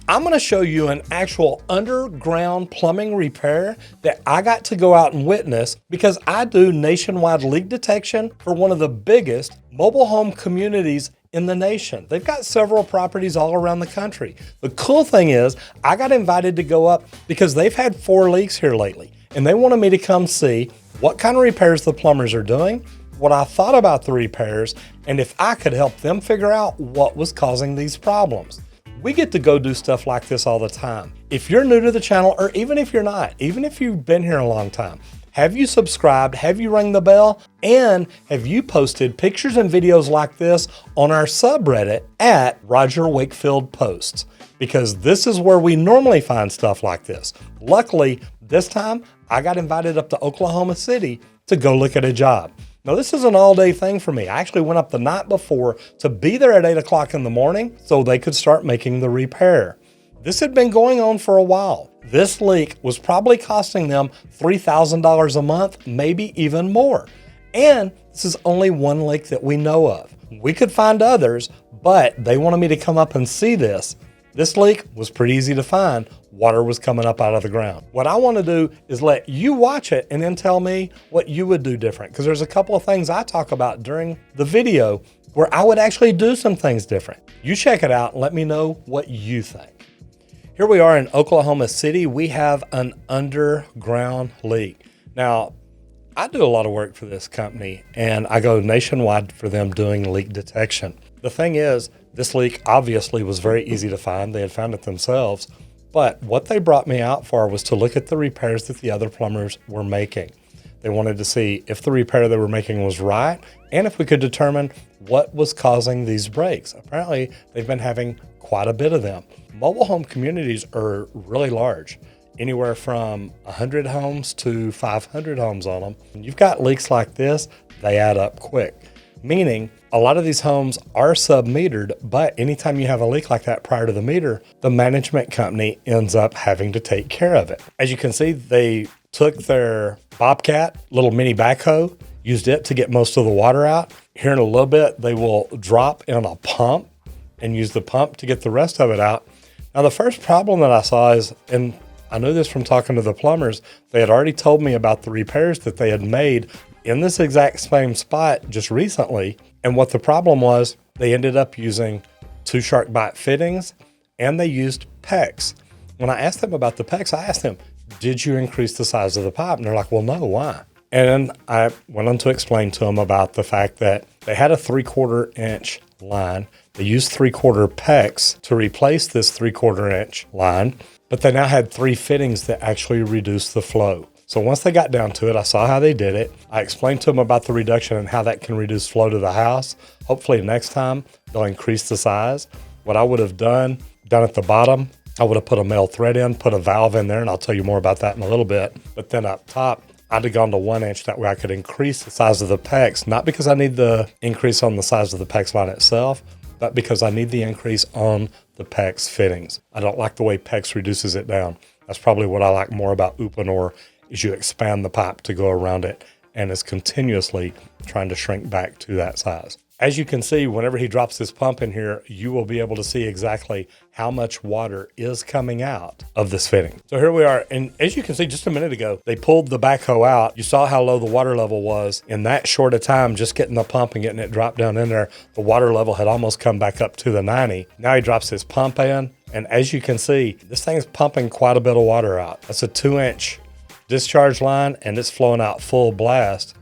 I'm going to show you an actual underground plumbing repair that I got to go out and witness because I do nationwide leak detection for one of the biggest mobile home communities in the nation. They've got several properties all around the country. The cool thing is I got invited to go up because they've had 4 leaks here lately, and they wanted me to come see what kind of repairs the plumbers are doing, what I thought about the repairs, and if I could help them figure out what was causing these problems. We get to go do stuff like this all the time. If you're new to the channel, or even if you're not, even if you've been here a long time, have you subscribed? Have you rung the bell? And have you posted pictures and videos like this on our subreddit at Roger Wakefield Posts? Because this is where we normally find stuff like this. Luckily, this time I got invited up to Oklahoma City to go look at a job. Now, this is an all-day thing for me. I actually went up the night before to be there at 8 o'clock in the morning so they could start making the repair. This had been going on for a while. This leak was probably costing them $3,000 a month, maybe even more. And this is only one leak that we know of. We could find others, but they wanted me to come up and see this. This leak was pretty easy to find. Water was coming up out of the ground. What I want to do is let you watch it and then tell me what you would do different. Because there's a couple of things I talk about during the video where I would actually do some things different. You check it out and let me know what you think. Here we are in Oklahoma City. We have an underground leak. Now, I do a lot of work for this company and I go nationwide for them doing leak detection. The thing is, this leak obviously was very easy to find. They had found it themselves. But what they brought me out for was to look at the repairs that the other plumbers were making. They wanted to see if the repair they were making was right and if we could determine what was causing these breaks. Apparently, they've been having quite a bit of them. Mobile home communities are really large, anywhere from 100 homes to 500 homes on them. When you've got leaks like this, they add up quick. Meaning a lot of these homes are sub-metered, but anytime you have a leak like that prior to the meter, the management company ends up having to take care of it. As you can see, they took their Bobcat, little mini backhoe, used it to get most of the water out. Here in a little bit, they will drop in a pump and use the pump to get the rest of it out. Now, the first problem that I saw is, and I knew this from talking to the plumbers, they had already told me about the repairs that they had made in this exact same spot just recently. And what the problem was, they ended up using 2 shark bite fittings and they used PEX. When I asked them about the PEX, I asked them, did you increase the size of the pipe? And they're like, well, no, why? And I went on to explain to them about the fact that they had a 3/4 inch line. They used 3/4 PEX to replace this 3/4 inch line, but they now had 3 fittings that actually reduced the flow. So once they got down to it, I saw how they did it. I explained to them about the reduction and how that can reduce flow to the house. Hopefully next time they'll increase the size. What I would have done down at the bottom, I would have put a male thread in, put a valve in there, and I'll tell you more about that in a little bit. But then up top, I'd have gone to 1 inch. That way I could increase the size of the PEX, not because I need the increase on the size of the PEX line itself, but because I need the increase on the PEX fittings. I don't like the way PEX reduces it down. That's probably what I like more about Uponor, is you expand the pipe to go around it and is continuously trying to shrink back to that size. As you can see, whenever he drops this pump in here, you will be able to see exactly how much water is coming out of this fitting. So here we are. And as you can see, just a minute ago, they pulled the backhoe out. You saw how low the water level was in that short a time, just getting the pump and getting it dropped down in there. The water level had almost come back up to the 90. Now he drops his pump in. And as you can see, this thing's pumping quite a bit of water out. That's a 2 inch discharge line and it's flowing out full blast.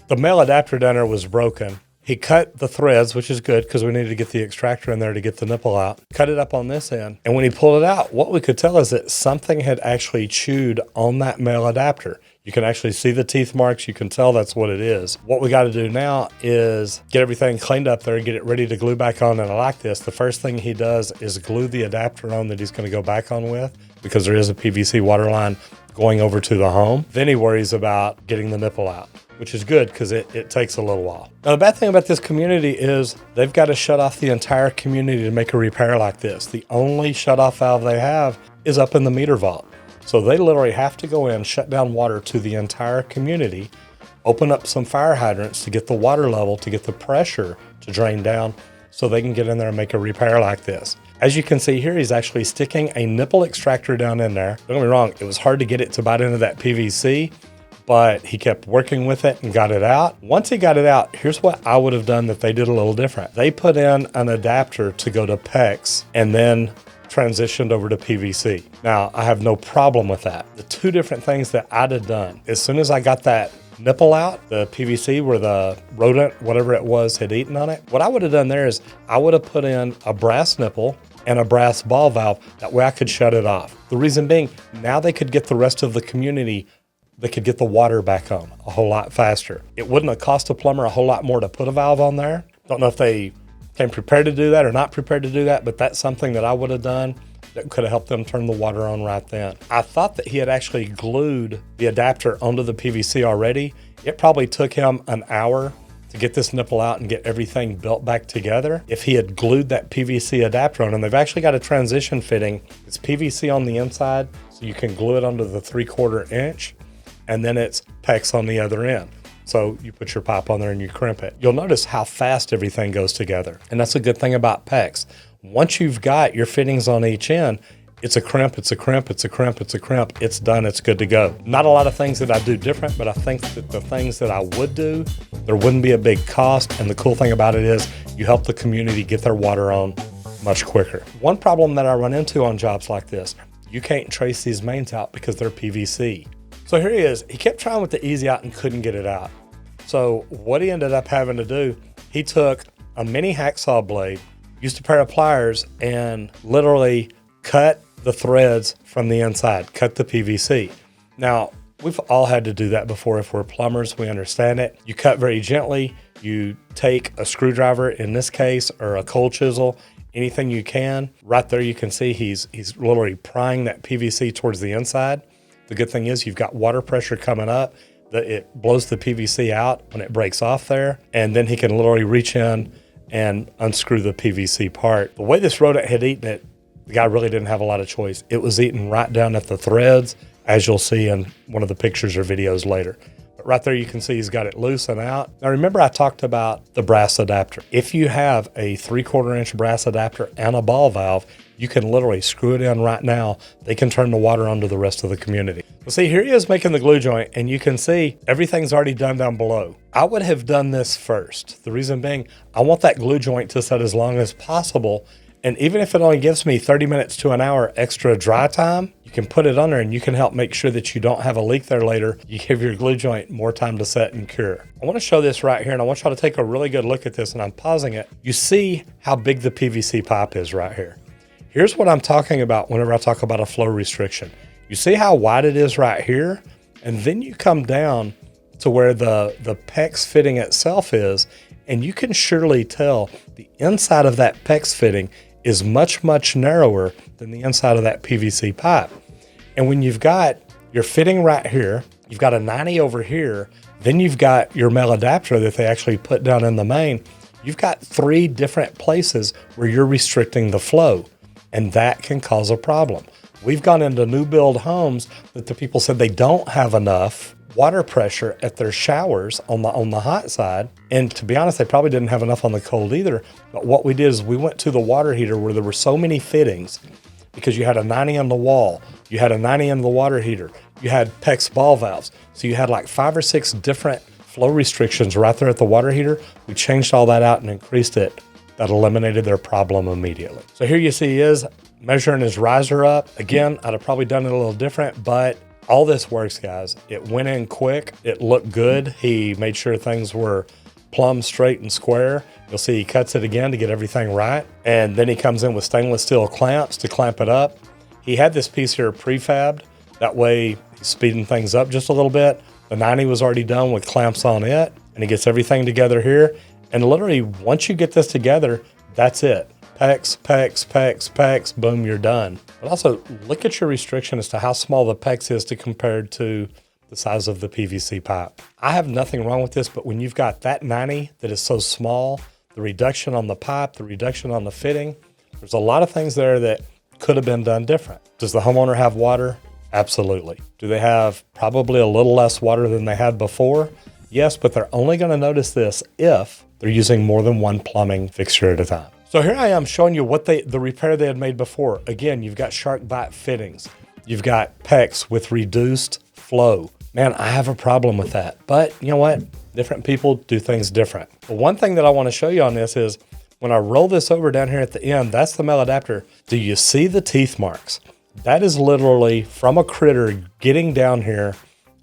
The male adapter down there was broken. He cut the threads, which is good because we needed to get the extractor in there to get the nipple out. Cut it up on this end. And when he pulled it out, what we could tell is that something had actually chewed on that male adapter. You can actually see the teeth marks. You can tell that's what it is. What we got to do now is get everything cleaned up there and get it ready to glue back on. And I like this. The first thing he does is glue the adapter on that he's going to go back on with, because there is a PVC water line going over to the home. Then he worries about getting the nipple out, which is good because it takes a little while. Now, the bad thing about this community is they've got to shut off the entire community to make a repair like this. The only shut-off valve they have is up in the meter vault. So they literally have to go in, shut down water to the entire community, open up some fire hydrants to get the water level, to get the pressure to drain down so they can get in there and make a repair like this. As you can see here, he's actually sticking a nipple extractor down in there. Don't get me wrong, it was hard to get it to bite into that PVC, but he kept working with it and got it out. Once he got it out, here's what I would have done that they did a little different. They put in an adapter to go to PEX and then transitioned over to PVC. Now, I have no problem with that. The two different things that I'd have done, as soon as I got that nipple out, the PVC where the rodent, whatever it was, had eaten on it, what I would have done there is I would have put in a brass nipple and a brass ball valve. That way I could shut it off. The reason being, now they could get the rest of the community, they could get the water back on a whole lot faster. It wouldn't have cost a plumber a whole lot more to put a valve on there. Don't know if they came prepared to do that or not prepared to do that, but that's something that I would have done that could have helped them turn the water on right then. I thought that he had actually glued the adapter onto the PVC already. It probably took him an hour to get this nipple out and get everything built back together. If he had glued that PVC adapter on, and they've actually got a transition fitting. It's PVC on the inside, so you can glue it onto the 3/4 inch, and then it's PEX on the other end. So you put your pipe on there and you crimp it. You'll notice how fast everything goes together. And that's a good thing about PEX. Once you've got your fittings on each end, it's a crimp, it's a crimp, it's a crimp, it's a crimp, it's done, it's good to go. Not a lot of things that I do different, but I think that the things that I would do, there wouldn't be a big cost. And the cool thing about it is you help the community get their water on much quicker. One problem that I run into on jobs like this, you can't trace these mains out because they're PVC. So here he is. He kept trying with the easy out and couldn't get it out. So what he ended up having to do, he took a mini hacksaw blade, used a pair of pliers, and literally cut the threads from the inside, cut the PVC. Now, we've all had to do that before. If we're plumbers, we understand it. You cut very gently. You take a screwdriver in this case, or a cold chisel, anything you can. Right there you can see he's literally prying that PVC towards the inside. The good thing is you've got water pressure coming up, that it blows the PVC out when it breaks off there, and then he can literally reach in and unscrew the PVC part. The way this rodent had eaten it, the guy really didn't have a lot of choice. It was eaten right down at the threads, as you'll see in one of the pictures or videos later. But right there you can see he's got it loose and out. Now remember I talked about the brass adapter. If you have a 3/4 inch brass adapter and a ball valve, you can literally screw it in right now. They can turn the water on to the rest of the community. Well, see, here he is making the glue joint, and you can see everything's already done down below. I would have done this first. The reason being, I want that glue joint to set as long as possible. And even if it only gives me 30 minutes to an hour extra dry time, you can put it on there and you can help make sure that you don't have a leak there later. You give your glue joint more time to set and cure. I want to show this right here, and I want y'all to take a really good look at this, and I'm pausing it. You see how big the PVC pipe is right here. Here's what I'm talking about whenever I talk about a flow restriction. You see how wide it is right here? And then you come down to where the PEX fitting itself is, and you can surely tell the inside of that PEX fitting is much, much narrower than the inside of that PVC pipe. And when you've got your fitting right here, you've got a 90 over here, then you've got your male adapter that they actually put down in the main, you've got 3 different places where you're restricting the flow. And that can cause a problem. We've gone into new build homes that the people said they don't have enough water pressure at their showers on the hot side. And to be honest, they probably didn't have enough on the cold either. But what we did is we went to the water heater where there were so many fittings, because you had a 90 on the wall, you had a 90 in the water heater, you had PEX ball valves. So you had like 5 or 6 different flow restrictions right there at the water heater. We changed all that out and increased it. That eliminated their problem immediately. So here you see he is measuring his riser up. Again, I'd have probably done it a little different, but all this works, guys. It went in quick. It looked good. He made sure things were plumb, straight, and square. You'll see he cuts it again to get everything right. And then he comes in with stainless steel clamps to clamp it up. He had this piece here prefabbed. That way he's speeding things up just a little bit. The 90 was already done with clamps on it, and he gets everything together here. And literally, once you get this together, that's it. PEX, PEX, PEX, PEX, boom, you're done. But also, look at your restriction as to how small the PEX is compared to the size of the PVC pipe. I have nothing wrong with this, but when you've got that 90 that is so small, the reduction on the pipe, the reduction on the fitting, there's a lot of things there that could have been done different. Does the homeowner have water? Absolutely. Do they have probably a little less water than they had before? Yes, but they're only going to notice this if they're using more than one plumbing fixture at a time. So here I am showing you what the repair they had made before. Again, you've got shark bite fittings. You've got PEX with reduced flow. Man, I have a problem with that. But you know what? Different people do things different. But one thing that I want to show you on this is when I roll this over down here at the end, that's the male adapter. Do you see the teeth marks? That is literally from a critter getting down here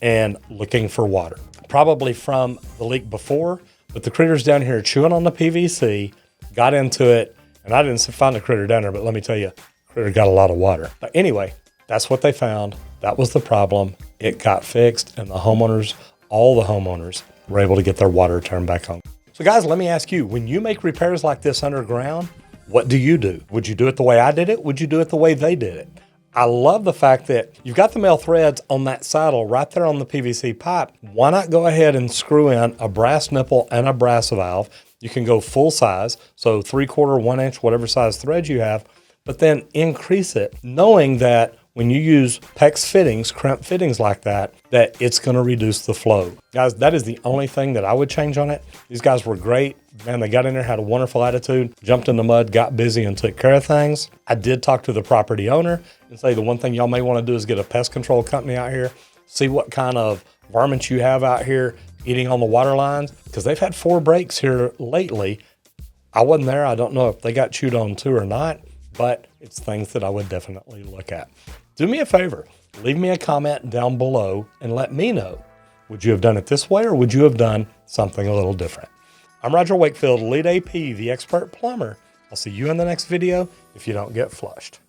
and looking for water. Probably from the leak before, but the critter's down here chewing on the PVC, got into it, and I didn't find the critter down there, but let me tell you, the critter got a lot of water. But anyway, that's what they found. That was the problem. It got fixed, and the homeowners, all the homeowners, were able to get their water turned back on. So guys, let me ask you, when you make repairs like this underground, what do you do? Would you do it the way I did it? Would you do it the way they did it? I love the fact that you've got the male threads on that saddle right there on the PVC pipe. Why not go ahead and screw in a brass nipple and a brass valve? You can go full size, so 3/4, 1 inch, whatever size thread you have, but then increase it, knowing that when you use PEX fittings, crimp fittings like that, that it's gonna reduce the flow. Guys, that is the only thing that I would change on it. These guys were great. Man, they got in there, had a wonderful attitude, jumped in the mud, got busy and took care of things. I did talk to the property owner and say the one thing y'all may wanna do is get a pest control company out here, see what kind of varmints you have out here eating on the water lines, because they've had 4 breaks here lately. I wasn't there. I don't know if they got chewed on too or not, but it's things that I would definitely look at. Do me a favor, leave me a comment down below and let me know. Would you have done it this way or would you have done something a little different? I'm Roger Wakefield, Lead AP, the expert plumber. I'll see you in the next video if you don't get flushed.